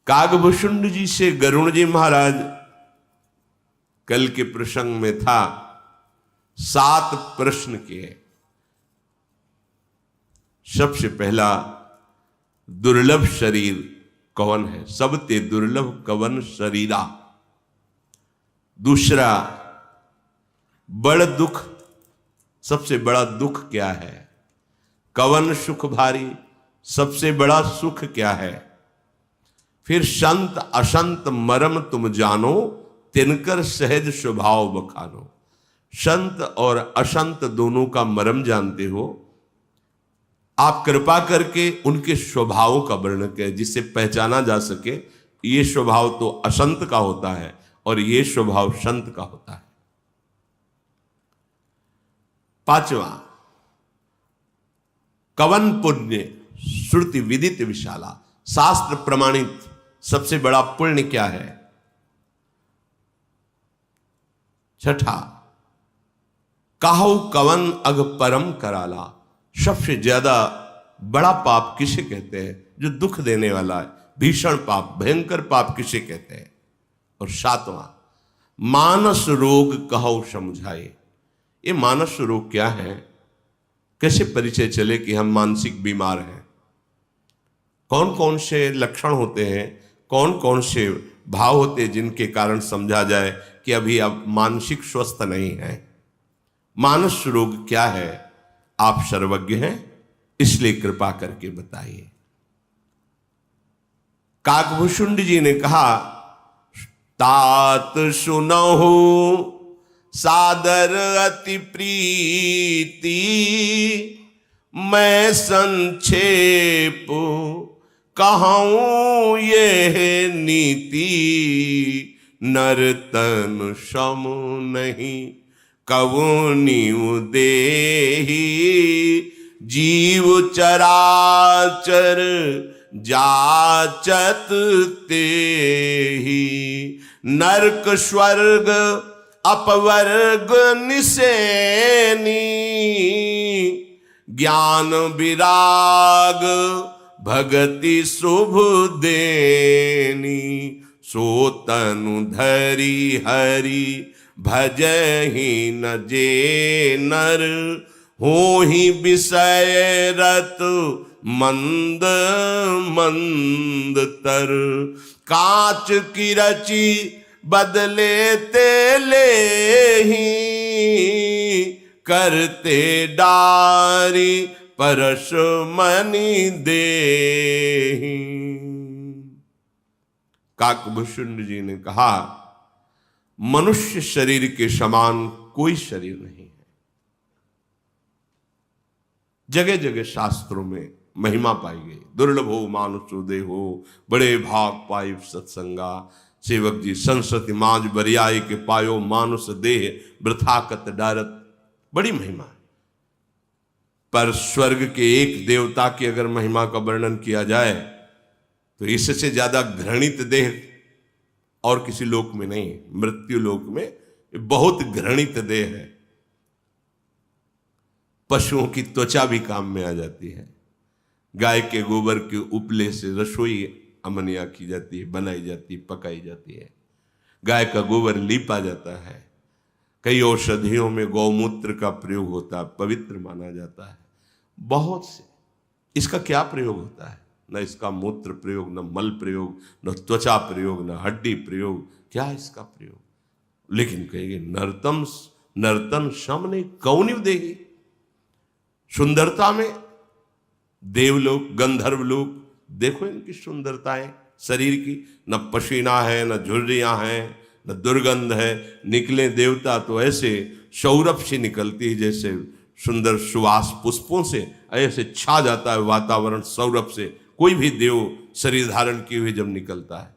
कागभूषुंड जी से गरुण जी महाराज कल के प्रसंग में था 7 प्रश्न किए। सबसे पहला, दुर्लभ शरीर कौन है? सबते दुर्लभ कवन शरीरा। दूसरा, बड़ दुख, सबसे बड़ा दुख क्या है? कवन सुख भारी, सबसे बड़ा सुख क्या है? फिर संत असंत मरम तुम जानो, तिनकर सहज स्वभाव बखानो। संत और असंत दोनों का मरम जानते हो, आप कृपा करके उनके स्वभावों का वर्णन करें जिससे पहचाना जा सके ये स्वभाव तो असंत का होता है और ये स्वभाव संत का होता है। 5वां, कवन पुण्य श्रुति विदित विशाला, शास्त्र प्रमाणित सबसे बड़ा पुण्य क्या है? 6ठा, काहु कवन अग परम कराला, सबसे ज्यादा बड़ा पाप किसे कहते हैं? जो दुख देने वाला है, भीषण पाप, भयंकर पाप किसे कहते हैं? और 7वां, मानस रोग कहो समझाए, ये मानस रोग क्या है? कैसे परिचय चले कि हम मानसिक बीमार हैं? कौन कौन से लक्षण होते हैं, कौन कौन से भाव होते हैं जिनके कारण समझा जाए कि अभी आप मानसिक स्वस्थ नहीं हैं? मानस रोग क्या है? आप सर्वज्ञ हैं, इसलिए कृपा करके बताइए। काकभूषुंड जी ने कहा, तात सुनहु सादर अति प्रीति, मैं संक्षेप कहूं ये नीति, नर्तन सम नहीं कवुनिउ देहि, जीव चराचर जाचत तेहि, नरक स्वर्ग अपवर्ग निसेनी, ज्ञान विराग भगति शुभ देनी, सो तनु धरि हरि भजहि न जे नर, हो ही विषय रत मंद मंद तर, कांच की रची बदले ते ले ही, करते डारी परस मनि देहि। काकभूषुंड जी ने कहा, मनुष्य शरीर के समान कोई शरीर नहीं है। जगह जगह शास्त्रों में महिमा पाई गई, दुर्लभो मानुषो देहो, बड़े भाग पाई सत्संगा, सेवक जी संसति माज बरियाई के पायो, मानुष देह वृथा कत डारत, बड़ी महिमा है। पर स्वर्ग के एक देवता की अगर महिमा का वर्णन किया जाए तो इससे ज्यादा घृणित देह और किसी लोक में नहीं। मृत्यु लोक में बहुत घृणित देह है, पशुओं की त्वचा भी काम में आ जाती है। गाय के गोबर के उपले से रसोई अमनिया की जाती है, बनाई जाती है, पकाई जाती है। गाय का गोबर लीपा जाता है। कई औषधियों में गौमूत्र का प्रयोग होता है, पवित्र माना जाता है। बहुत से इसका क्या प्रयोग होता है? न इसका मूत्र प्रयोग, न मल प्रयोग, न त्वचा प्रयोग, न हड्डी प्रयोग, क्या इसका प्रयोग? लेकिन कहेंगे नर्तन सम ने कौनिव देगी। सुंदरता में देवलोक, गंधर्व लोक, देखो इनकी सुंदरताएं शरीर की, न पसीना है, न झुर्रियां हैं, न दुर्गंध है। निकले देवता तो ऐसे सौरभ से निकलती है, जैसे सुंदर सुवास पुष्पों से ऐसे छा जाता है वातावरण सौरभ से। कोई भी देव शरीर धारण किए हुए जब निकलता है,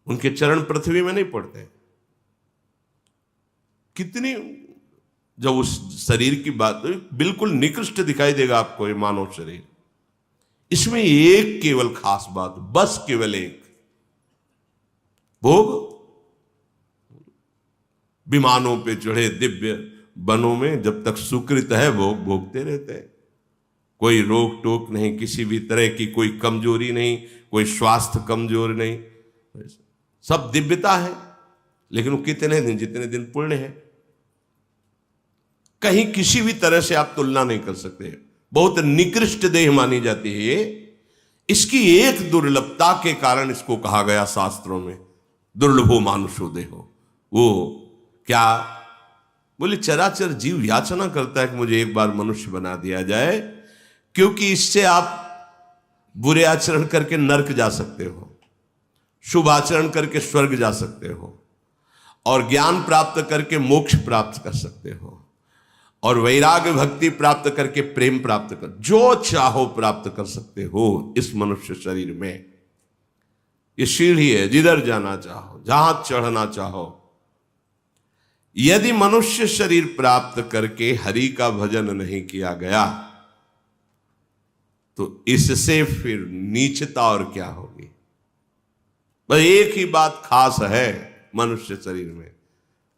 उनके चरण पृथ्वी में नहीं पड़ते। कितनी, जब उस शरीर की बात, बिल्कुल निकृष्ट दिखाई देगा आपको ये मानव शरीर। इसमें एक केवल खास बात, बस केवल एक, भोग। विमानों पे चढ़े दिव्य वनों में जब तक सुकृत है भोग भोगते रहते हैं। कोई रोक टोक नहीं, किसी भी तरह की कोई कमजोरी नहीं, कोई स्वास्थ्य कमजोर नहीं, सब दिव्यता है। लेकिन वो कितने दिन, जितने दिन पुण्य है, कहीं किसी भी तरह से आप तुलना नहीं कर सकते। बहुत निकृष्ट देह मानी जाती है ये। इसकी एक दुर्लभता के कारण इसको कहा गया शास्त्रों में दुर्लभो मानुषो देहो। वो क्या बोले, चराचर जीव याचना करता है कि मुझे एक बार मनुष्य बना दिया जाए, क्योंकि इससे आप बुरे आचरण करके नरक जा सकते हो, शुभ आचरण करके स्वर्ग जा सकते हो, और ज्ञान प्राप्त करके मोक्ष प्राप्त कर सकते हो, और वैराग्य भक्ति प्राप्त करके प्रेम प्राप्त कर, जो चाहो प्राप्त कर सकते हो इस मनुष्य शरीर में। ये सीढ़ी है, जिधर जाना चाहो, जहां चढ़ना चाहो। यदि मनुष्य शरीर प्राप्त करके हरि का भजन नहीं किया गया तो इससे फिर नीचता और क्या होगी। बस एक ही बात खास है, मनुष्य शरीर में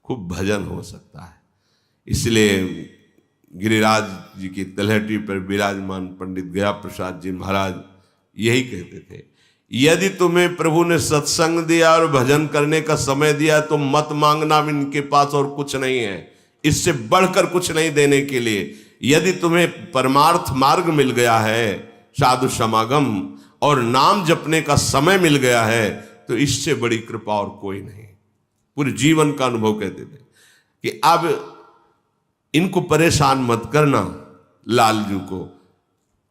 खूब भजन हो सकता है। इसलिए गिरिराज जी की तलहटी पर विराजमान पंडित गया प्रसाद जी महाराज यही कहते थे, यदि तुम्हें प्रभु ने सत्संग दिया और भजन करने का समय दिया तो मत मांगना, इनके पास और कुछ नहीं है, इससे बढ़कर कुछ नहीं देने के लिए। यदि तुम्हें परमार्थ मार्ग मिल गया है, साधु समागम और नाम जपने का समय मिल गया है, तो इससे बड़ी कृपा और कोई नहीं। पूरे जीवन का अनुभव कहते थे कि अब इनको परेशान मत करना, लालजू को,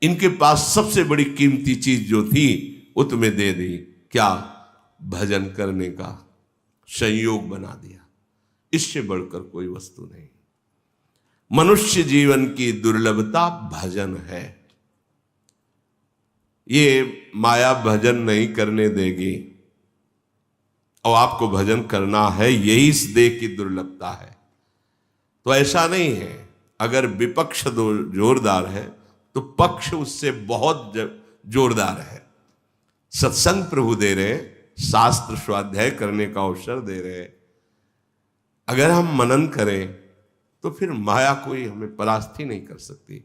इनके पास सबसे बड़ी कीमती चीज जो थी वो तुम्हें दे दी। क्या? भजन करने का संयोग बना दिया। इससे बढ़कर कोई वस्तु नहीं। मनुष्य जीवन की दुर्लभता भजन है। ये माया भजन नहीं करने देगी, और आपको भजन करना है, यही इस देह की दुर्लभता है। तो ऐसा नहीं है, अगर विपक्ष जोरदार है तो पक्ष उससे बहुत जोरदार है। सत्संग प्रभु दे रहे, शास्त्र स्वाध्याय करने का अवसर दे रहे, अगर हम मनन करें तो फिर माया कोई हमें परास्त ही नहीं कर सकती।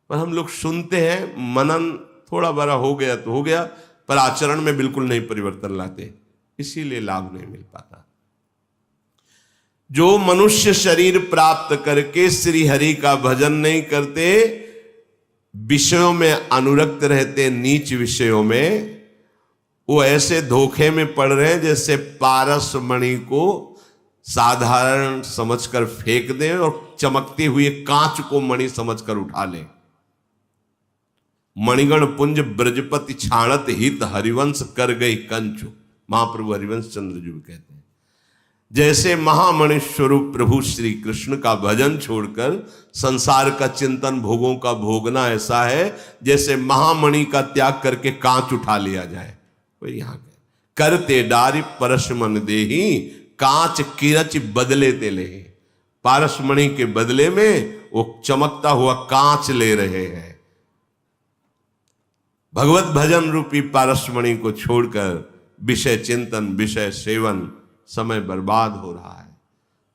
पर हम लोग सुनते हैं, मनन थोड़ा बड़ा हो गया तो हो गया, पर आचरण में बिल्कुल नहीं परिवर्तन लाते, इसीलिए लाभ नहीं मिल पाता। जो मनुष्य शरीर प्राप्त करके श्री हरि का भजन नहीं करते, विषयों में अनुरक्त रहते, नीच विषयों में, वो ऐसे धोखे में पड़ रहे हैं जैसे पारस मणि को साधारण समझकर फेंक दें और चमकते हुए कांच को मणि समझकर उठा लें। मणिगण पुंज ब्रजपति छाणत हित हरिवंश कर गई कंचु, महाप्रभु हरिवंश चंद्र जी कहते हैं। जैसे महामणि स्वरूप प्रभु श्री कृष्ण का भजन छोड़कर संसार का चिंतन, भोगों का भोगना ऐसा है जैसे महामणि का त्याग करके कांच उठा लिया जाए। कोई यहां करते डारी परसमन देही, कांच किरच बदले ते ले। पारसमणि के बदले में वो चमकता हुआ कांच ले रहे हैं। भगवत भजन रूपी पारसमणि को छोड़कर विषय चिंतन, विषय सेवन, समय बर्बाद हो रहा है।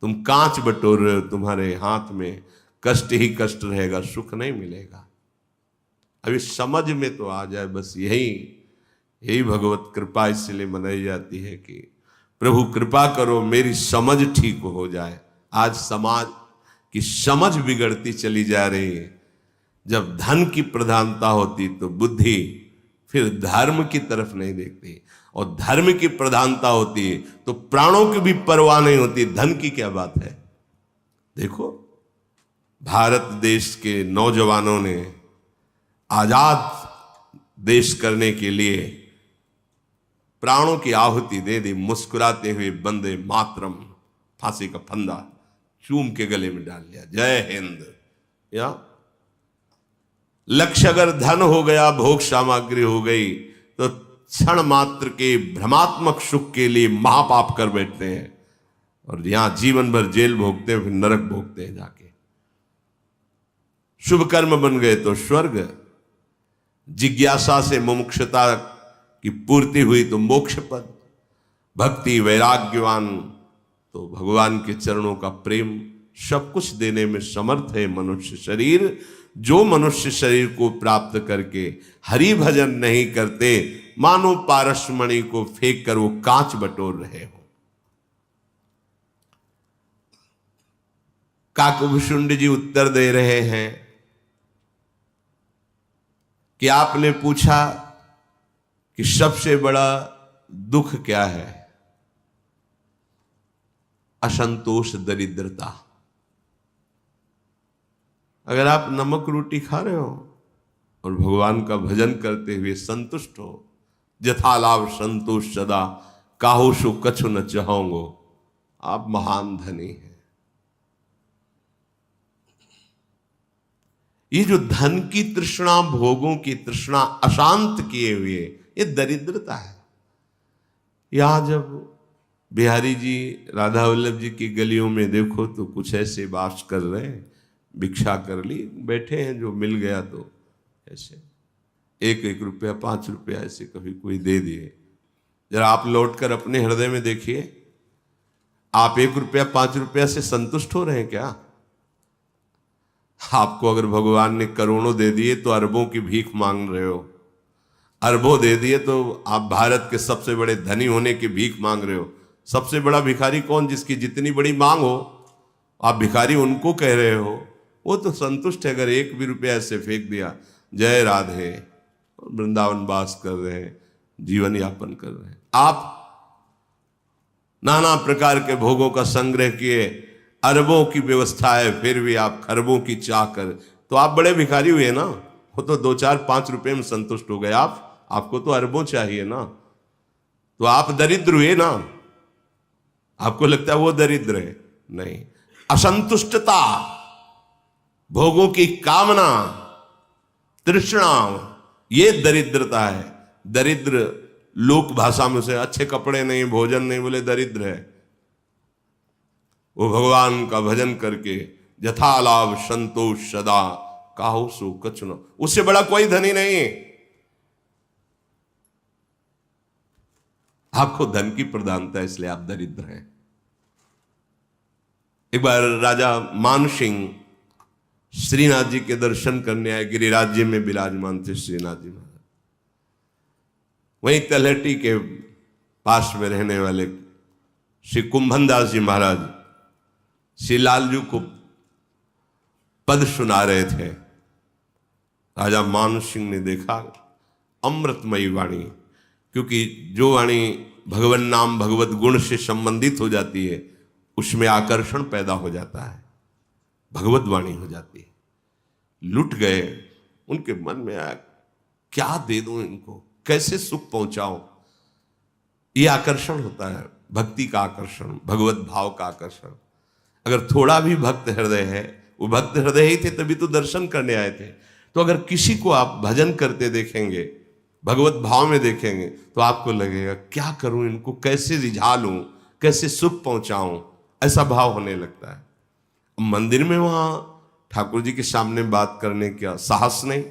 तुम कांच बटोर रहे हो, तुम्हारे हाथ में कष्ट ही कष्ट रहेगा, सुख नहीं मिलेगा। अभी समझ में तो आ जाए, बस यही भगवत कृपा इसलिए मनाई जाती है कि प्रभु कृपा करो मेरी समझ ठीक हो जाए। आज समाज की समझ बिगड़ती चली जा रही है। जब धन की प्रधानता होती तो बुद्धि फिर धर्म की तरफ नहीं देखती, और धर्म की प्रधानता होती तो प्राणों की भी परवाह नहीं होती, धन की क्या बात है। देखो, भारत देश के नौजवानों ने आजाद देश करने के लिए प्राणों की आहुति दे दी। मुस्कुराते हुए वंदे मातरम, फांसी का फंदा चूम के गले में डाल लिया, जय हिंद। या लक्ष्य अगर धन हो गया, भोग सामग्री हो गई, तो क्षण मात्र के भ्रमात्मक सुख के लिए महापाप कर बैठते हैं, और यहां जीवन भर जेल भोगते हैं, फिर नरक भोगते हैं जाके। शुभ कर्म बन गए तो स्वर्ग, जिज्ञासा से मुमुक्षुता की पूर्ति हुई तो मोक्ष पद, भक्ति वैराग्यवान तो भगवान के चरणों का प्रेम, सब कुछ देने में समर्थ है मनुष्य शरीर। जो मनुष्य शरीर को प्राप्त करके हरि भजन नहीं करते, मानो पारसमणि को फेंक कर वो कांच बटोर रहे हो। काकभुषुंड जी उत्तर दे रहे हैं कि आपने पूछा कि सबसे बड़ा दुख क्या है? असंतोष, दरिद्रता। अगर आप नमक रोटी खा रहे हो और भगवान का भजन करते हुए संतुष्ट हो, जथा लाभ संतोष सदा, काहू सु कछु न चाहोगो, आप महान धनी हैं। ये जो धन की तृष्णा, भोगों की तृष्णा अशांत किए हुए, ये दरिद्रता है। यहां जब बिहारी जी, राधा वल्लभ जी की गलियों में देखो तो कुछ ऐसे वास कर रहे हैं, भिक्षा कर ली, बैठे हैं, जो मिल गया तो ऐसे 1-1 रुपया 5 रुपया ऐसे कभी कोई दे दिए। जरा आप लौटकर अपने हृदय में देखिए, आप 1 रुपया 5 रुपया से संतुष्ट हो रहे हैं क्या? आपको अगर भगवान ने करोड़ों दे दिए तो अरबों की भीख मांग रहे हो, अरबों दे दिए तो आप भारत के सबसे बड़े धनी होने की भीख मांग रहे हो। सबसे बड़ा भिखारी कौन? जिसकी जितनी बड़ी मांग हो, आप भिखारी उनको कह रहे हो, वो तो संतुष्ट है। अगर 1 भी रुपया ऐसे फेंक दिया, जय राधे, वृंदावन वास कर रहे हैं, जीवन यापन कर रहे हैं। आप नाना प्रकार के भोगों का संग्रह किए, अरबों की व्यवस्था है, फिर भी आप खरबों की चाह कर, तो आप बड़े भिखारी हुए ना। वो तो 2, 4, 5 रुपए में संतुष्ट हो गए, आपको तो अरबों चाहिए ना, तो आप दरिद्र हुए ना। आपको लगता है वो दरिद्र है? नहीं। असंतुष्टता, भोगों की कामना, तृष्णा, ये दरिद्रता है। दरिद्र लोक भाषा में से अच्छे कपड़े नहीं, भोजन नहीं, बोले दरिद्र है। वो भगवान का भजन करके यथा लाभ संतोष सदा, काहू सु कछु न, उससे बड़ा कोई धनी नहीं है। आपको धन की प्रधानता, इसलिए आप दरिद्र हैं। एक बार राजा मानसिंह श्रीनाथ जी के दर्शन करने आए। गिरिराज्य में विराजमान थे श्रीनाथ जी महाराज। वहीं तलहटी के पास में रहने वाले श्री कुंभनदास जी महाराज श्री लालजू को पद सुना रहे थे। राजा मानसिंह ने देखा अमृतमयी वाणी, क्योंकि जो वाणी भगवान नाम भगवत गुण से संबंधित हो जाती है उसमें आकर्षण पैदा हो जाता है, भगवत वाणी हो जाती है। लुट गए। उनके मन में आया क्या दे दूं इनको, कैसे सुख पहुंचाऊं। ये आकर्षण होता है, भक्ति का आकर्षण, भगवत भाव का आकर्षण। अगर थोड़ा भी भक्त हृदय है, वो भक्त हृदय ही थे तभी तो दर्शन करने आए थे। तो अगर किसी को आप भजन करते देखेंगे, भगवत भाव में देखेंगे, तो आपको लगेगा क्या करूं इनको, कैसे रिझा लूं, कैसे सुख पहुंचाऊं, ऐसा भाव होने लगता है। मंदिर में वहां ठाकुर जी के सामने बात करने का साहस नहीं,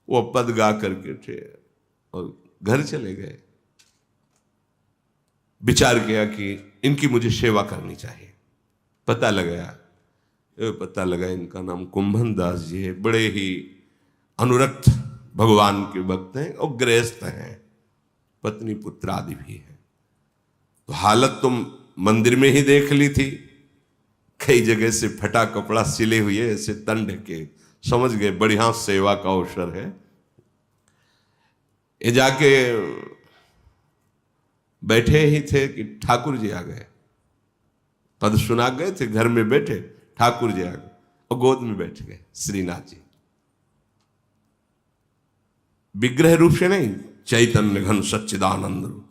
वो पद गा करके थे और घर चले गए। विचार किया कि इनकी मुझे सेवा करनी चाहिए। पता लगा इनका नाम कुंभन दास जी है। बड़े ही अनुरक्त भगवान के भक्त हैं और गृहस्थ हैं, पत्नी पुत्र आदि भी है। तो हालत तो मंदिर में ही देख ली थी, कई जगह से फटा कपड़ा सिले हुए ऐसे तन ढके, समझ गए बढ़िया सेवा का अवसर है। ये जाके बैठे ही थे कि ठाकुर जी आ गए। पद सुना गए थे, घर में बैठे, ठाकुर जी आ गए और गोद में बैठ गए श्रीनाथ जी। विग्रह रूप से नहीं, चैतन्य घन सच्चिदानंद रूप।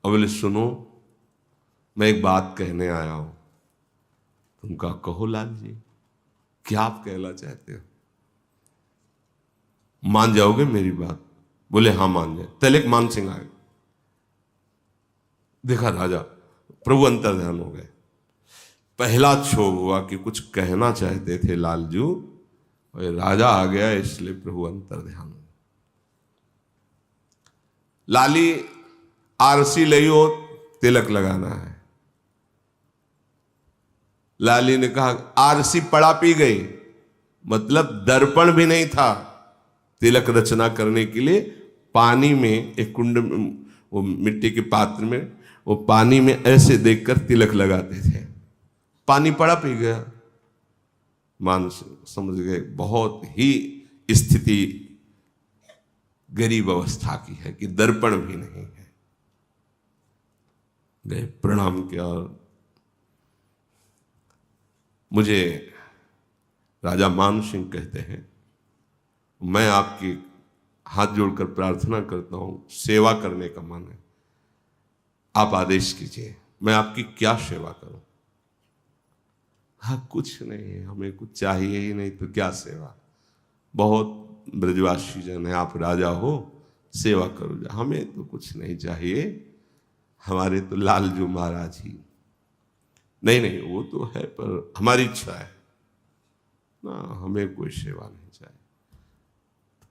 और बोले सुनो, मैं एक बात कहने आया हूं। तुमका कहो लाल जी, क्या आप कहना चाहते हो? मान जाओगे मेरी बात? बोले हाँ मान जाए। तिलक मान सिंह आए, देखा राजा, प्रभु अंतर ध्यान हो गए। पहला क्षोभ हुआ कि कुछ कहना चाहते थे लालजू, और राजा आ गया, इसलिए प्रभु अंतर ध्यान। लाली आरसी लियो, तिलक लगाना है। लाली ने कहा आरसी पड़ा पी गई, मतलब दर्पण भी नहीं था तिलक रचना करने के लिए, पानी में, एक कुंड में, वो मिट्टी के पात्र में, वो पानी में ऐसे देखकर तिलक लगाते थे। पानी पड़ा, पी गया, मान समझ गए बहुत ही स्थिति गरीब अवस्था की है कि दर्पण भी नहीं है। गए, प्रणाम किया और मुझे राजा मान सिंह कहते हैं, मैं आपकी हाथ जोड़कर प्रार्थना करता हूं, सेवा करने का मन है, आप आदेश कीजिए, मैं आपकी क्या सेवा करूं? हाँ, कुछ नहीं, हमें कुछ चाहिए ही नहीं, तो क्या सेवा, बहुत ब्रजवासी जन है, आप राजा हो, सेवा करो, हमें तो कुछ नहीं चाहिए, हमारे तो लालजू महाराज ही। नहीं नहीं, वो तो है, पर हमारी इच्छा है ना, हमें कोई सेवा नहीं चाहिए।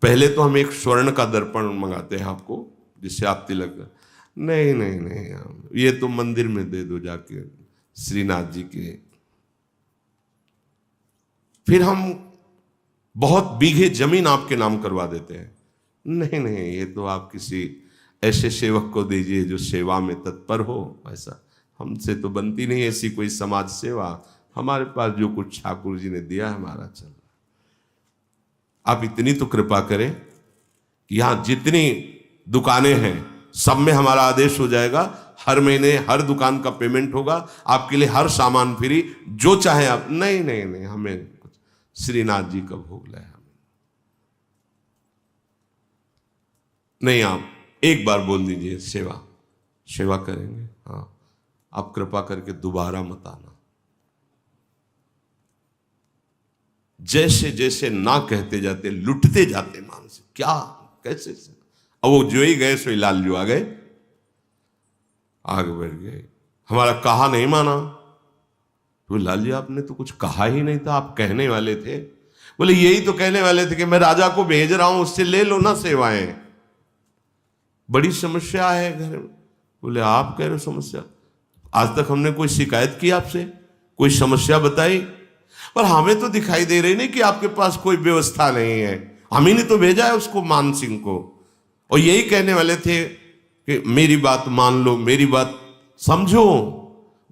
पहले तो हम एक स्वर्ण का दर्पण मंगाते हैं आपको, जिससे आप तिलक, नहीं नहीं नहीं, ये तो मंदिर में दे दो जाके श्रीनाथ जी के। फिर हम बहुत बीघे जमीन आपके नाम करवा देते हैं, नहीं नहीं, ये तो आप किसी ऐसे सेवक को दीजिए जो सेवा में तत्पर हो, ऐसा हमसे तो बनती नहीं ऐसी कोई समाज सेवा, हमारे पास जो कुछ ठाकुर जी ने दिया है हमारा चल रहा। आप इतनी तो कृपा करें कि यहां जितनी दुकानें हैं सब में हमारा आदेश हो जाएगा, हर महीने हर दुकान का पेमेंट होगा, आपके लिए हर सामान फ्री, जो चाहे आप। नहीं नहीं नहीं, हमें श्रीनाथ जी का भोग लाया हमें नहीं, आप एक बार बोल दीजिए सेवा, सेवा करेंगे, हाँ, आप कृपा करके दोबारा मत आना। जैसे जैसे ना कहते जाते, लुटते जाते मान से, क्या कैसे से? अब वो जो ही गए सो ही लाल जो आ गए, आगे बढ़ गए, हमारा कहा नहीं माना। तो लाल जी आपने तो कुछ कहा ही नहीं था, आप कहने वाले थे। बोले यही तो कहने वाले थे कि मैं राजा को भेज रहा हूं, उससे ले लो ना सेवाएं, बड़ी समस्या है घर में। बोले आप कह रहे हो समस्या, आज तक हमने कोई शिकायत की आपसे, कोई समस्या बताई? पर हमें तो दिखाई दे रही नहीं कि आपके पास कोई व्यवस्था नहीं है, हम ही ने तो भेजा है उसको, मान सिंह को, और यही कहने वाले थे कि मेरी बात मान लो, मेरी बात समझो,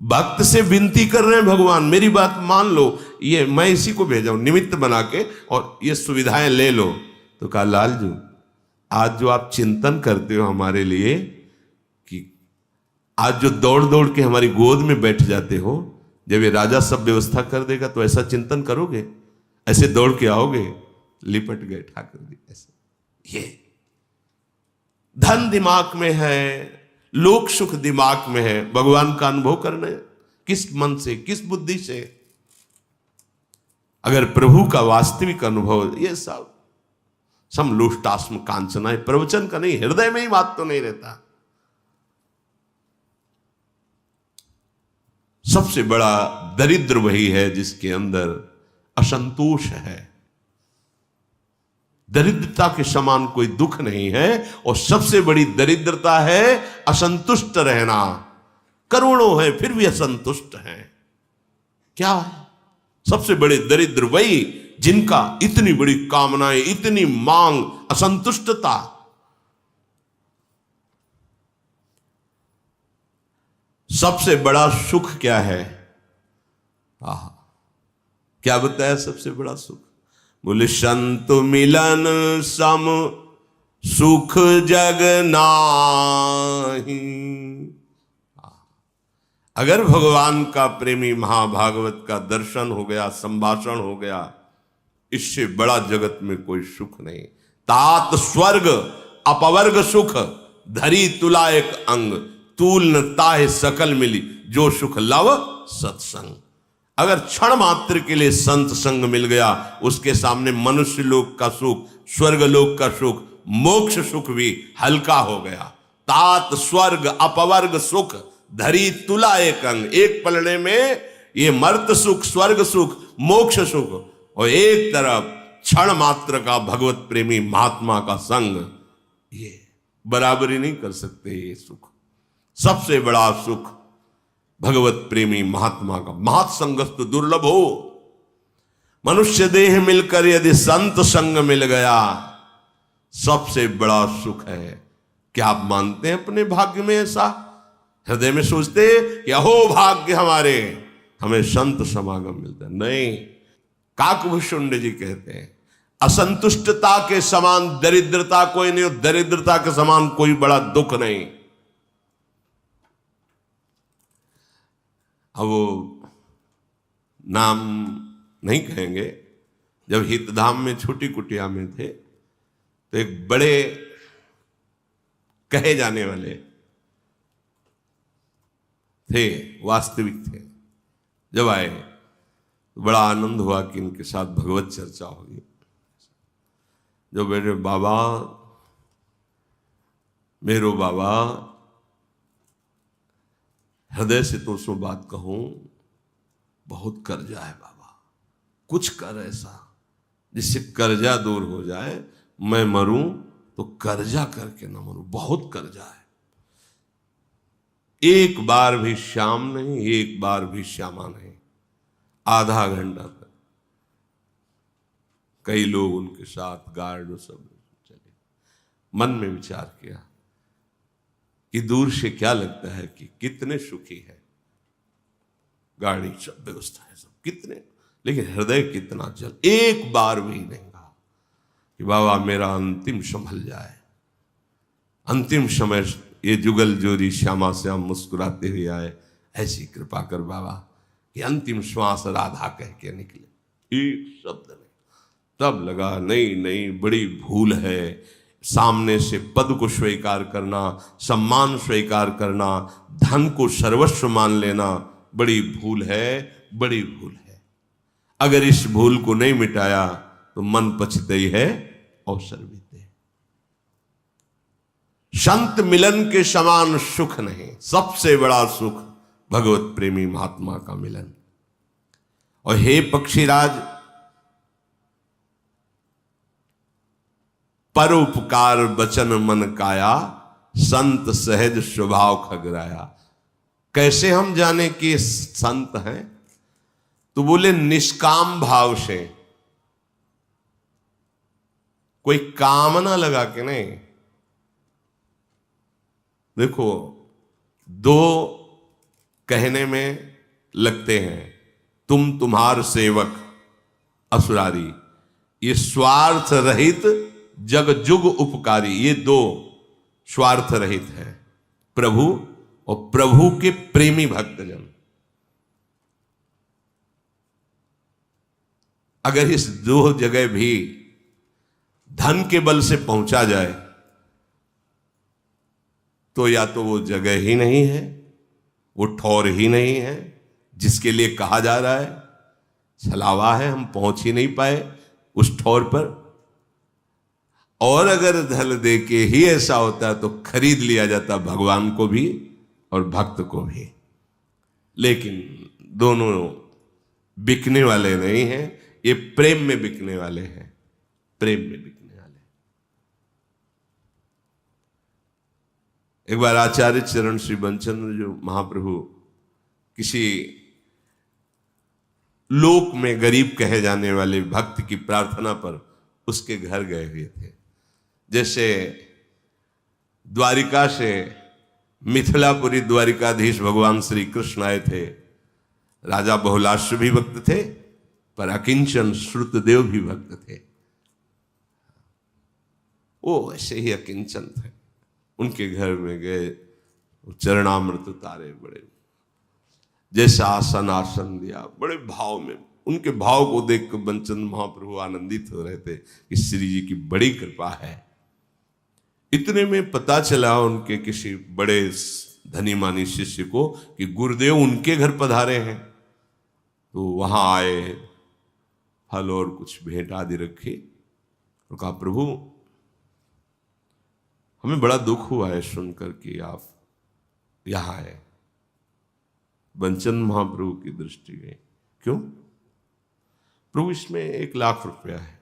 भक्त से विनती कर रहे हैं भगवान, मेरी बात मान लो, ये मैं इसी को भेजा हूं निमित्त बना के, और ये सुविधाएं ले लो। तो कहा लालजू, आज जो आप चिंतन करते हो हमारे लिए, कि आज जो दौड़ दौड़ के हमारी गोद में बैठ जाते हो, जब ये राजा सब व्यवस्था कर देगा तो ऐसा चिंतन करोगे, ऐसे दौड़ के आओगे? लिपट गए ठाकुर जी ऐसे। ये धन दिमाग में है, लोक सुख दिमाग में है, भगवान का अनुभव करना किस मन से, किस बुद्धि से? अगर प्रभु का वास्तविक अनुभव, ये सब समलोष्टास्म कांचना है, प्रवचन का नहीं, हृदय में ही बात तो नहीं रहता। सबसे बड़ा दरिद्र वही है जिसके अंदर असंतोष है। दरिद्रता के समान कोई दुख नहीं है, और सबसे बड़ी दरिद्रता है असंतुष्ट रहना। करोड़ों है फिर भी असंतुष्ट हैं, क्या है? सबसे बड़े दरिद्र वही जिनका इतनी बड़ी कामनाएं, इतनी मांग, असंतुष्टता। सबसे बड़ा सुख क्या है? क्या बताया सबसे बड़ा सुख? बोले संत मिलन सम सुख जग नाही। अगर भगवान का प्रेमी महाभागवत का दर्शन हो गया, संभाषण हो गया, इससे बड़ा जगत में कोई सुख नहीं। तात स्वर्ग अपवर्ग सुख, धरी तुला एक अंग, तूल न ताहे सकल मिली, जो सुख लव सत्संग। अगर क्षण मात्र के लिए संत संग मिल गया, उसके सामने मनुष्य लोक का सुख, स्वर्ग लोक का सुख, मोक्ष सुख भी हल्का हो गया। तात स्वर्ग अपवर्ग सुख, धरी तुला एक अंग। एक पलड़े में ये मर्त सुख, स्वर्ग सुख, मोक्ष सुख, और एक तरफ क्षण मात्र का भगवत प्रेमी महात्मा का संग, ये बराबरी नहीं कर सकते। ये सुख, सबसे बड़ा सुख भगवत प्रेमी महात्मा का। महत्संगस्तु दुर्लभ हो, मनुष्य देह मिलकर यदि संत संग मिल गया, सबसे बड़ा सुख है। क्या आप मानते हैं अपने भाग्य में ऐसा? हृदय में सोचते कि अहो भाग्य हमारे, हमें संत समागम मिलता है? नहीं। काकभूषुंड जी कहते हैं असंतुष्टता के समान दरिद्रता कोई नहीं, और दरिद्रता के समान कोई बड़ा दुख नहीं। अब वो नाम नहीं कहेंगे। जब हितधाम में छोटी कुटिया में थे तो एक बड़े कहे जाने वाले थे, वास्तविक थे। जब आए तो बड़ा आनंद हुआ कि इनके साथ भगवत चर्चा होगी। जो मेरे बाबा, मेरो बाबा, हृदय से तो उसमें बात कहूं, बहुत कर्जा है बाबा, कुछ कर ऐसा जिससे कर्जा दूर हो जाए। मैं मरूं तो कर्जा करके ना मरूं, बहुत कर्जा है। एक बार भी शाम नहीं, एक बार भी श्यामा नहीं, आधा घंटा तक कई लोग उनके साथ, गार्ड सब चले। मन में विचार किया कि दूर से क्या लगता है कि कितने सुखी है, गाड़ी सब व्यवस्था है सब कितने, लेकिन हृदय कितना जल। एक बार भी नहीं कहा कि बाबा मेरा अंतिम संभल जाए, अंतिम समय ये जुगल जोरी श्यामा श्याम मुस्कुराते हुए आए, ऐसी कृपा कर बाबा कि अंतिम श्वास राधा कह के निकले। एक शब्द नहीं। तब लगा नहीं नहीं, बड़ी भूल है। सामने से पद को स्वीकार करना, सम्मान स्वीकार करना, धन को सर्वस्व मान लेना बड़ी भूल है, बड़ी भूल है। अगर इस भूल को नहीं मिटाया तो मन पछताई है, अवसर बीते। संत मिलन के समान सुख नहीं। सबसे बड़ा सुख भगवत प्रेमी महात्मा का मिलन। और हे पक्षीराज, परोपकार वचन मन काया, संत सहज स्वभाव खगराया। कैसे हम जाने कि संत हैं? तो बोले निष्काम भाव से, कोई कामना लगा के नहीं। देखो, दो कहने में लगते हैं, तुम तुम्हार सेवक असुरारी, ये स्वार्थ रहित जग जुग उपकारी। ये दो स्वार्थ रहित है, प्रभु और प्रभु के प्रेमी भक्तजन। अगर इस दो जगह भी धन के बल से पहुंचा जाए तो या तो वो जगह ही नहीं है, वो ठौर ही नहीं है जिसके लिए कहा जा रहा है। छलावा है, हम पहुंच ही नहीं पाए उस ठौर पर। और अगर धन दे के ही ऐसा होता तो खरीद लिया जाता भगवान को भी और भक्त को भी। लेकिन दोनों बिकने वाले नहीं हैं, ये प्रेम में बिकने वाले हैं, प्रेम में बिकने वाले। एक बार आचार्य चरण श्री बंचंद्र जो महाप्रभु किसी लोक में गरीब कहे जाने वाले भक्त की प्रार्थना पर उसके घर गए हुए थे। जैसे द्वारिका से मिथिलापुरी द्वारिकाधीश भगवान श्री कृष्ण आए थे। राजा बहुलाश्व भी भक्त थे, पर अकिंचन श्रुतदेव भी भक्त थे। वो ऐसे ही अकिंचन थे। उनके घर में गए, चरणामृत उतारे, बड़े जैसा आसन दिया, बड़े भाव में। उनके भाव को देखकर बंचन महाप्रभु आनंदित हो रहे थे कि श्री जी की बड़ी कृपा है। इतने में पता चला उनके किसी बड़े धनी मानी शिष्य को कि गुरुदेव उनके घर पधारे हैं। तो वहां आए, फल और कुछ भेंट आदि रखी और कहा, प्रभु हमें बड़ा दुख हुआ है सुनकर कि आप यहां आए। बंचन महाप्रभु की दृष्टि गई। क्यों? प्रभु इसमें 1 लाख रुपया है।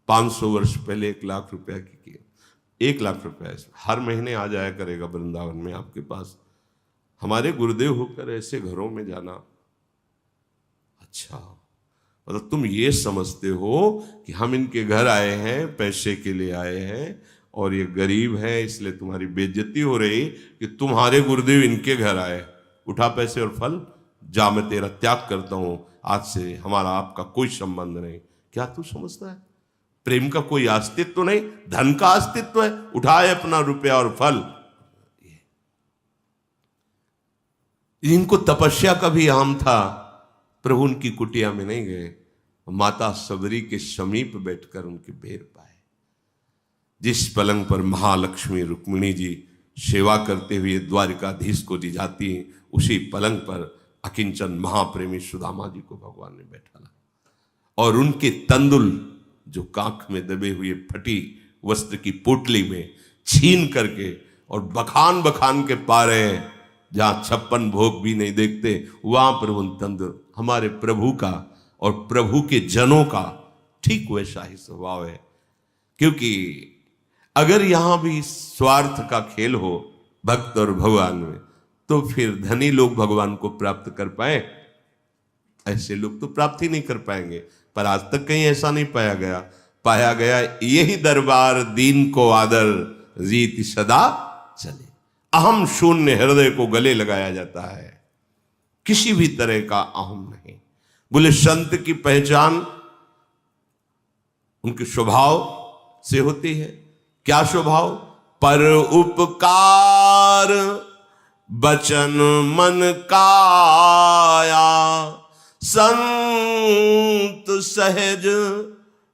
500 वर्ष पहले 1 लाख रुपया की 1 लाख रुपया हर महीने आ जाया करेगा वृंदावन में आपके पास। हमारे गुरुदेव होकर ऐसे घरों में जाना, अच्छा मतलब तुम ये समझते हो कि हम इनके घर आए हैं, पैसे के लिए आए हैं और ये गरीब है इसलिए तुम्हारी बेइज्जती हो रही कि तुम्हारे गुरुदेव इनके घर आए, उठा पैसे और फल, जा मैं तेरा त्याग करता हूं, आज से हमारा आपका कोई संबंध नहीं। क्या तू समझता है प्रेम का कोई अस्तित्व तो नहीं, धन का अस्तित्व है, उठाए अपना रुपया और फल। इनको तपस्या का भी आम था, प्रभु उनकी कुटिया में नहीं गए, माता सबरी के समीप बैठकर उनके बेर पाए। जिस पलंग पर महालक्ष्मी रुक्मिणी जी सेवा करते हुए द्वारिकाधीश को दी जाती हैं, उसी पलंग पर अकिंचन महाप्रेमी सुदामा जी को भगवान ने बैठाला और उनके तंदुल जो कांख में दबे हुए फटी वस्त्र की पोटली में छीन करके और बखान बखान के पा रहे हैं, जहां 56 भोग भी नहीं देखते, वहां पर उन तंदुल हमारे प्रभु का और प्रभु के जनों का ठीक वैसा ही स्वभाव है। क्योंकि अगर यहां भी स्वार्थ का खेल हो भक्त और भगवान में, तो फिर धनी लोग भगवान को प्राप्त कर पाए, ऐसे लोग तो प्राप्त ही नहीं कर पाएंगे। पर आज तक कहीं ऐसा नहीं पाया गया यही दरबार दीन को आदर, रीति सदा चले। अहम शून्य हृदय को गले लगाया जाता है, किसी भी तरह का अहम नहीं। बोले संत की पहचान उनके स्वभाव से होती है। क्या स्वभाव? पर उपकार बचन मन काया, संत सहज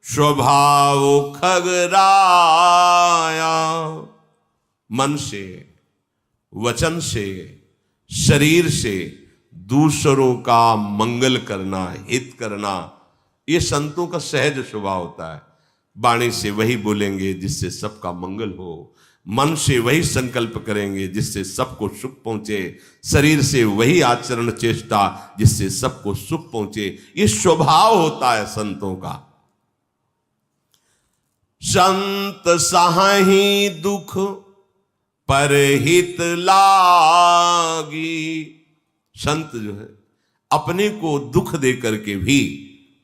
स्वभाव खगराया। मन से, वचन से, शरीर से दूसरों का मंगल करना, हित करना, ये संतों का सहज स्वभाव होता है। वाणी से वही बोलेंगे जिससे सबका मंगल हो, मन से वही संकल्प करेंगे जिससे सबको सुख पहुंचे, शरीर से वही आचरण चेष्टा जिससे सबको सुख पहुंचे। ये स्वभाव होता है संतों का। संत साहि दुख परहित लागी। संत जो है अपने को दुख दे करके भी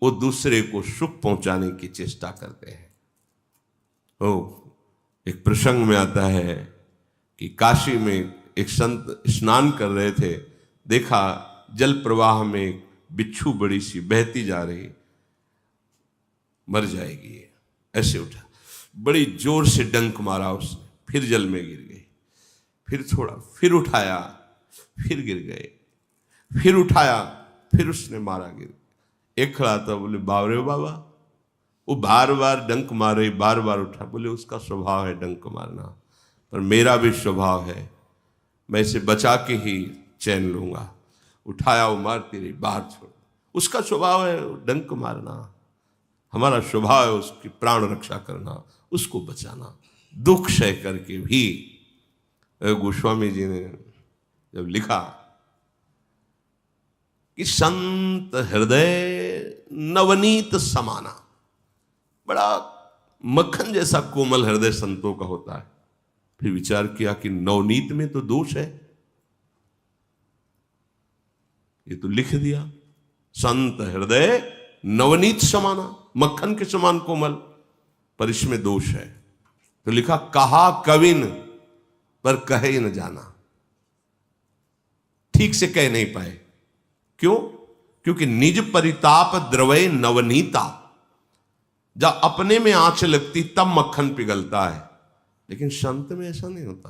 वो दूसरे को सुख पहुंचाने की चेष्टा करते हैं। एक प्रसंग में आता है कि काशी में एक संत स्नान कर रहे थे, देखा जल प्रवाह में एक बिच्छू बड़ी सी बहती जा रही, मर जाएगी ये, ऐसे उठा, बड़ी जोर से डंक मारा उसने, फिर जल में गिर गई, फिर छोड़ा, फिर उठाया, फिर गिर गए, फिर उठाया, फिर उसने मारा, गिर। एक खड़ा था, बोले बावरे बाबा, वो बार बार डंक मारे, बार बार उठा। बोले उसका स्वभाव है डंक मारना, पर मेरा भी स्वभाव है, मैं इसे बचा के ही चैन लूंगा। उठाया, वो मारती रही, बाहर छोड़। उसका स्वभाव है डंक मारना, हमारा स्वभाव है उसकी प्राण रक्षा करना, उसको बचाना, दुख सह करके भी। गोस्वामी जी ने जब लिखा कि संत हृदय नवनीत समाना, बड़ा मक्खन जैसा कोमल हृदय संतों का होता है। फिर विचार किया कि नवनीत में तो दोष है, ये तो लिख दिया संत हृदय नवनीत समाना, मक्खन के समान कोमल, पर इसमें दोष है। तो लिखा कहा कविन पर कहे न जाना, ठीक से कह नहीं पाए। क्यों? क्योंकि निज परिताप द्रवय नवनीता, जब अपने में आंच लगती तब मक्खन पिघलता है, लेकिन संत में ऐसा नहीं होता।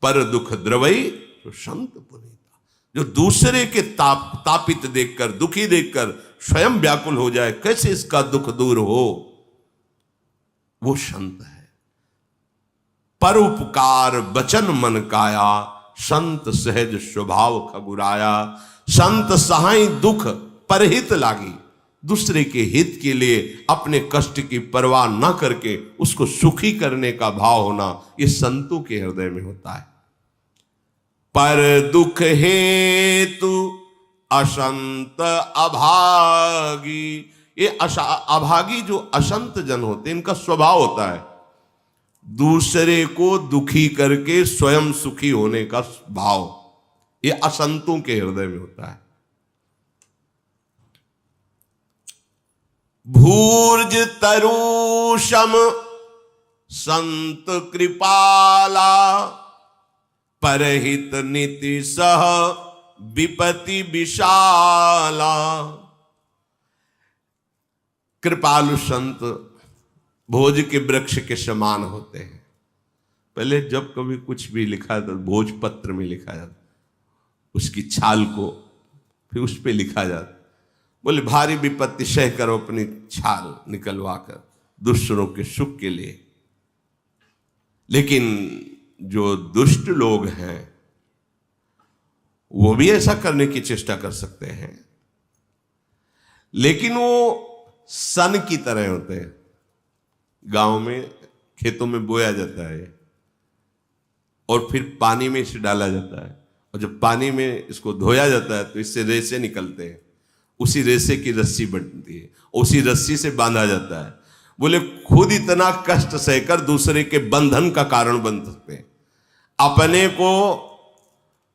पर दुख द्रवई तो संत पुनीता, जो दूसरे के तापित देखकर, दुखी देखकर स्वयं व्याकुल हो जाए, कैसे इसका दुख दूर हो, वो संत है। पर उपकार बचन मन काया, संत सहज स्वभाव खगुराया। संत सहाय दुख परहित लागी, दूसरे के हित के लिए अपने कष्ट की परवाह न करके उसको सुखी करने का भाव होना, ये संतों के हृदय में होता है। पर दुख हेतु असंत अभागी, ये अभागी जो असंत जन होते हैं, इनका स्वभाव होता है दूसरे को दुखी करके स्वयं सुखी होने का भाव, ये असंतों के हृदय में होता है। भूर्ज तरुषम संत कृपाला, परहित नीति सह विपति विशाला। कृपालु संत भोज के वृक्ष के समान होते हैं। पहले जब कभी कुछ भी लिखा तो भोजपत्र में लिखा जाता, उसकी छाल को फिर उस पे लिखा जाता, बोले भारी विपत्ति सह कर अपनी छाल निकलवा कर दूसरों के सुख के लिए। लेकिन जो दुष्ट लोग हैं वो भी ऐसा करने की चेष्टा कर सकते हैं, लेकिन वो सन की तरह होते हैं। गांव में खेतों में बोया जाता है और फिर पानी में इसे डाला जाता है, और जब पानी में इसको धोया जाता है तो इससे रेसे निकलते हैं, उसी रेसे की रस्सी बनती है, उसी रस्सी से बांधा जाता है। बोले खुद इतना कष्ट सहकर दूसरे के बंधन का कारण बन सकते हैं, अपने को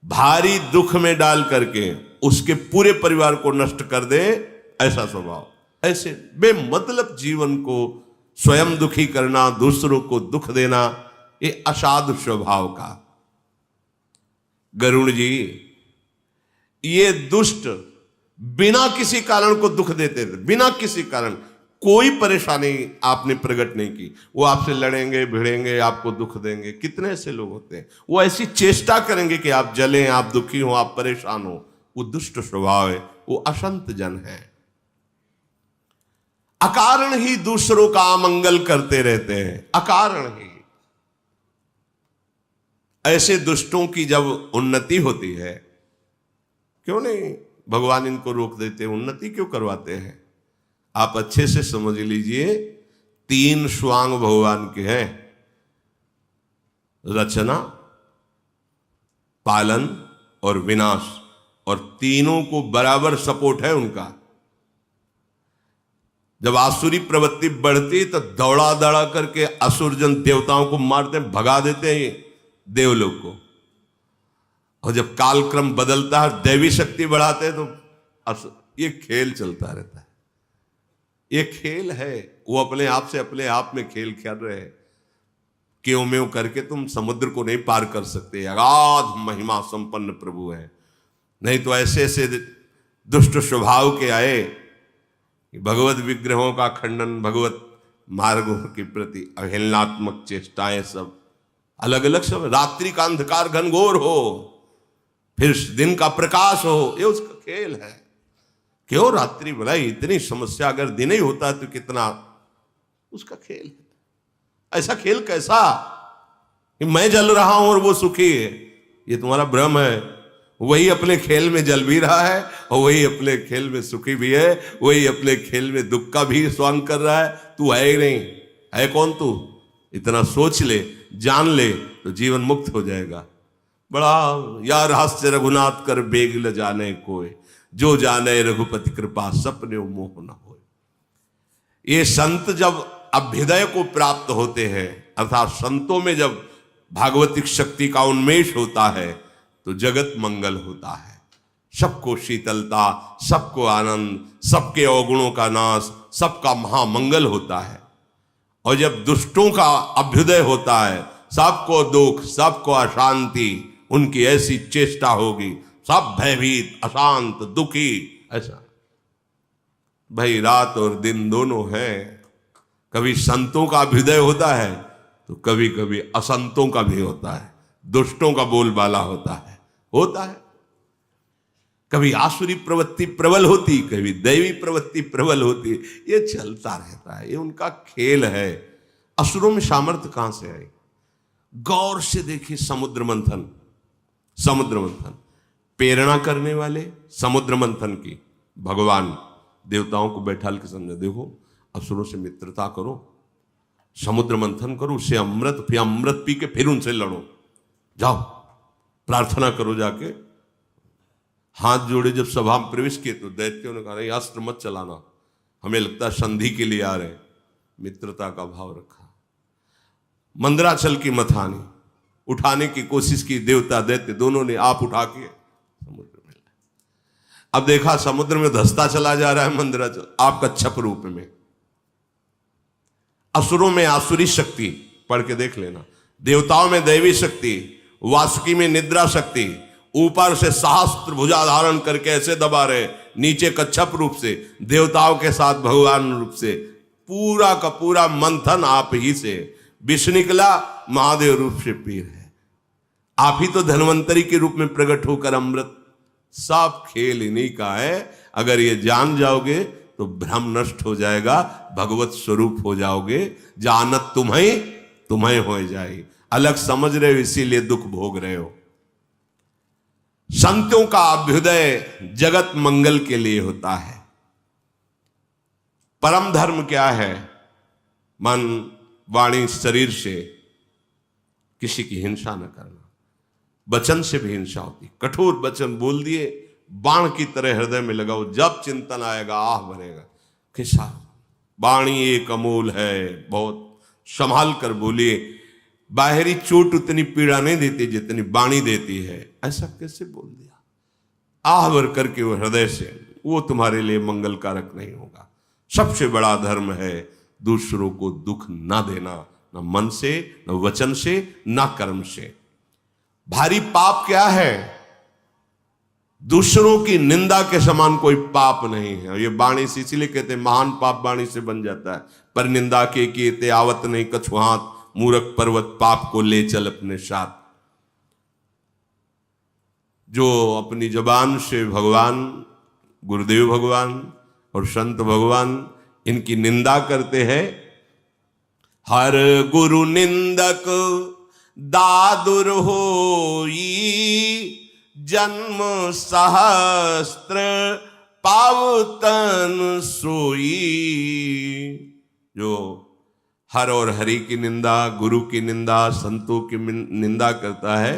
भारी दुख में डाल करके उसके पूरे परिवार को नष्ट कर दे, ऐसा स्वभाव। ऐसे बेमतलब जीवन को स्वयं दुखी करना, दूसरों को दुख देना, ये असाधु स्वभाव का। गरुड़ जी ये दुष्ट बिना किसी कारण को दुख देते थे, बिना किसी कारण, कोई परेशानी आपने प्रकट नहीं की, वो आपसे लड़ेंगे भिड़ेंगे, आपको दुख देंगे। कितने ऐसे लोग होते हैं, वो ऐसी चेष्टा करेंगे कि आप जलें, आप दुखी हो, आप परेशान हो। वो दुष्ट स्वभाव है, वो असंत जन है। अकारण ही दूसरों का अमंगल करते रहते हैं, अकारण ही। ऐसे दुष्टों की जब उन्नति होती है, क्यों नहीं भगवान इनको रोक देते, उन्नति क्यों करवाते हैं? आप अच्छे से समझ लीजिए, 3 स्वांग भगवान के हैं, रचना, पालन और विनाश, और तीनों को बराबर सपोर्ट है उनका। जब आसुरी प्रवृत्ति बढ़ती तो दौड़ा दौड़ा करके असुरजन देवताओं को मारते, भगा देते हैं देवलोक को, और जब कालक्रम बदलता है, दैवी शक्ति बढ़ाते हैं, तो ये खेल चलता रहता है। ये खेल है, वो अपने आप से अपने आप में खेल खेल रहे हैं। क्यों म्यों करके तुम समुद्र को नहीं पार कर सकते, अगाध महिमा संपन्न प्रभु है। नहीं तो ऐसे ऐसे दुष्ट स्वभाव के आए, भगवत विग्रहों का खंडन, भगवत मार्गों के प्रति अवहेलनात्मक चेष्टाएं, सब अलग अलग, सब। रात्रि का अंधकार घनघोर हो, फिर दिन का प्रकाश हो, ये उसका खेल है। क्यों रात्रि बनाई, इतनी समस्या, अगर दिन ही होता तो कितना, उसका खेल है। ऐसा खेल कैसा कि मैं जल रहा हूं और वो सुखी है? ये तुम्हारा भ्रम है। वही अपने खेल में जल भी रहा है और वही अपने खेल में सुखी भी है, वही अपने खेल में दुख का भी स्वांग कर रहा है। तू है ही नहीं, है कौन तू? इतना सोच ले, जान ले, तो जीवन मुक्त हो जाएगा। बड़ा या रहस्य रघुनाथ कर बेग ल जाने कोई, जो जाने रघुपति कृपा सपने मोह न हो। ये संत जब अभ्युदय को प्राप्त होते हैं, अर्थात संतों में जब भागवतिक शक्ति का उन्मेष होता है, तो जगत मंगल होता है। सबको शीतलता, सबको आनंद, सबके अवगुणों का नाश, सबका महामंगल होता है। और जब दुष्टों का अभ्युदय होता है, सबको दुख, सबको अशांति, उनकी ऐसी चेष्टा होगी, सब भयभीत, अशांत, दुखी, ऐसा। भाई रात और दिन दोनों हैं। कभी संतों का अभ्युदय होता है तो कभी कभी असंतों का भी होता है, दुष्टों का बोलबाला होता है। कभी आसुरी प्रवृत्ति प्रबल होती, कभी दैवी प्रवृत्ति प्रबल होती, ये चलता रहता है, ये उनका खेल है। असुरों में सामर्थ्य कहां से आई? गौर से देखिए, समुद्र मंथन, समुद्र मंथन, प्रेरणा करने वाले समुद्र मंथन की भगवान देवताओं को बैठा के समझा, देखो असुरों से मित्रता करो, समुद्र मंथन करो, उससे अमृत, फिर अमृत पी के फिर उनसे लड़ो, जाओ प्रार्थना करो जाके। हाथ जोड़े जब सभा में प्रवेश किए तो दैत्यों ने कहा, नहीं अस्त्र मत चलाना, हमें लगता है संधि के लिए आ रहे। मित्रता का भाव रखा। मंदराचल की मथानी उठाने की कोशिश की, देवता दैत्य दोनों ने, आप उठा के समुद्र में। अब देखा समुद्र में धंसता चला जा रहा है मंदराचल, आप कच्छप रूप में। असुरों में आसुरी शक्ति पढ़ के देख लेना। देवताओं में दैवी शक्ति, वासुकी में निद्रा शक्ति, ऊपर से सहस्त्र भुजा धारण करके ऐसे दबा रहे, नीचे कच्छप रूप से देवताओं के साथ भगवान रूप से, पूरा का पूरा मंथन आप ही से। विष निकला, महादेव रूप से पी रहे। आप ही तो धन्वंतरी के रूप में प्रकट होकर अमृत, सब खेल इन्हीं का है। अगर ये जान जाओगे तो भ्रम नष्ट हो जाएगा, भगवत स्वरूप हो जाओगे। जानत तुम्हें हो जाएगी। अलग समझ रहे हो, इसीलिए दुख भोग रहे हो। संतों का अभ्युदय जगत मंगल के लिए होता है। परम धर्म क्या है? मन, वाणी, शरीर से किसी की हिंसा न करना। वचन से भी हिंसा होती। कठोर वचन बोल दिए, बाण की तरह हृदय में लगाओ, जब चिंतन आएगा आह बनेगा। किसा वाणी एक अमोल है, बहुत संभाल कर बोलिए। बाहरी चोट उतनी पीड़ा नहीं देती जितनी वाणी देती है। ऐसा कैसे बोल दिया? आह भर करके वो हृदय से, वो तुम्हारे लिए मंगल कारक नहीं होगा। सबसे बड़ा धर्म है दूसरों को दुख ना देना, न मन से, न वचन से, न कर्म से। भारी पाप क्या है? दूसरों की निंदा के समान कोई पाप नहीं है। ये वाणी से इसीलिए कहते हैं महान पाप वाणी से बन जाता है। पर निंदा के किए आवत नहीं कछु हाथ, मूर्ख पर्वत पाप को ले चल अपने साथ। जो अपनी जबान से भगवान, गुरुदेव भगवान और संत भगवान इनकी निंदा करते हैं, हर गुरु निंदक दादुर होई, जन्म सहस्त्र पावतन सोई। जो हर और हरि की निंदा, गुरु की निंदा, संतों की निंदा करता है,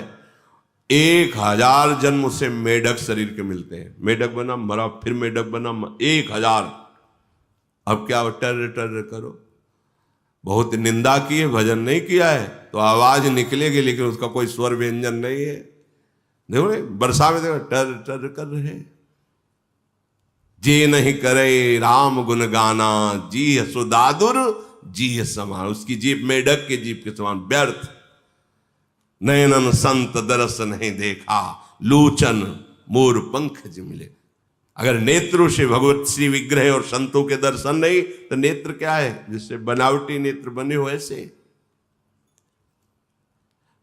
1000 जन्म उसे मेढक शरीर के मिलते हैं। मेढक बना, मरा, फिर मेढक बना, 1000। अब क्या टर टर करो? बहुत निंदा की है, भजन नहीं किया है तो आवाज निकलेगी, लेकिन उसका कोई स्वर व्यंजन नहीं है। देखो बरसा में देखो टर टर कर रहे। जे नहीं करे राम गुण गाना, जी सुदादुर जी समान। उसकी जीप मेढक के जीप के समान व्यर्थ। नयनन संत दरस नहीं देखा, लोचन मोर पंख मिले। अगर नेत्रों से भगवत श्री विग्रह और संतों के दर्शन नहीं तो नेत्र क्या है? जिससे बनावटी नेत्र बने हो ऐसे।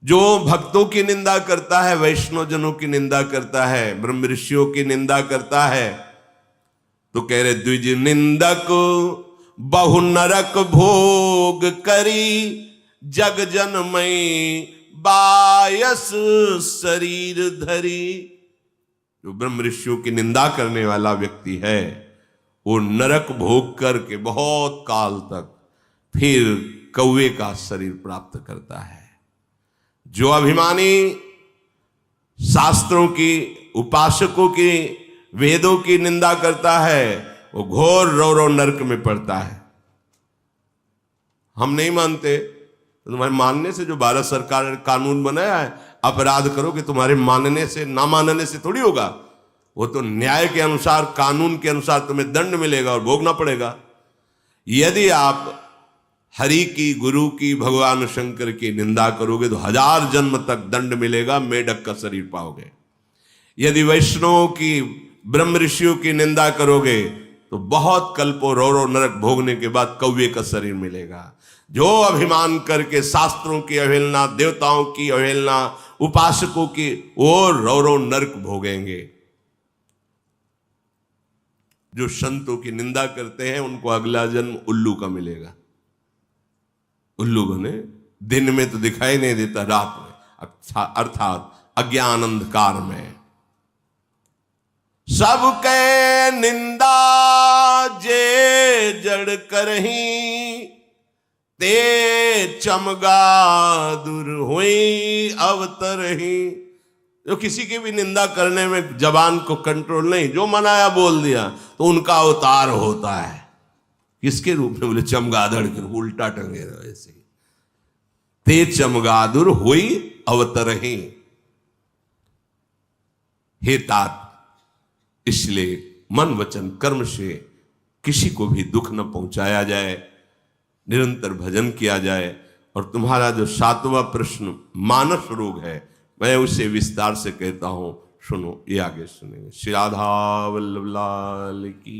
जो भक्तों की निंदा करता है, वैष्णव जनों की निंदा करता है, ब्रह्म ऋषियों की निंदा करता है, तो कह रहे द्विज निंदक बहु नरक भोग करी, जग जनमय बायस शरीर धरी। जो ब्रह्म ऋषियों की निंदा करने वाला व्यक्ति है वो नरक भोग करके बहुत काल तक फिर कौवे का शरीर प्राप्त करता है। जो अभिमानी शास्त्रों की, उपासकों की, वेदों की निंदा करता है वो घोर रौरव नरक में पड़ता है। हम नहीं मानते तो तुम्हारे मानने से, जो भारत सरकार ने कानून बनाया है अपराध करो कि तुम्हारे मानने से, ना मानने से थोड़ी होगा। वो तो न्याय के अनुसार, कानून के अनुसार तुम्हें दंड मिलेगा और भोगना पड़ेगा। यदि आप हरि की, गुरु की, भगवान शंकर की निंदा करोगे तो 1000 जन्म तक दंड मिलेगा, मेढक का शरीर पाओगे। यदि वैष्णवों की, ब्रह्म ऋषियों की निंदा करोगे तो बहुत कल्पों रौरव नरक भोगने के बाद कौवे का शरीर मिलेगा। जो अभिमान करके शास्त्रों की अवहेलना, देवताओं की अवहेलना, उपासकों की, वो रौरव नरक भोगेंगे। जो संतों की निंदा करते हैं उनको अगला जन्म उल्लू का मिलेगा। उल्लू बने, दिन में तो दिखाई नहीं देता, रात में, अर्थात अज्ञान अंधकार में। सबके निंदा जे जड़ करही, ते चमगादुर हुई अवतरही। जो किसी की भी निंदा करने में जबान को कंट्रोल नहीं, जो मनाया बोल दिया तो उनका अवतार होता है। किसके रूप में? बोले चमगादड़ के, उल्टा टंगे रहे ऐसे। ते चमगादुर हुई अवतरही। हे तात, इसलिए मन वचन कर्म से किसी को भी दुख न पहुंचाया जाए, निरंतर भजन किया जाए और तुम्हारा जो 7वां प्रश्न मानस रोग है, मैं उसे विस्तार से कहता हूं, सुनो, ये आगे सुनेंगे। श्री राधा वल्लभ लाल की।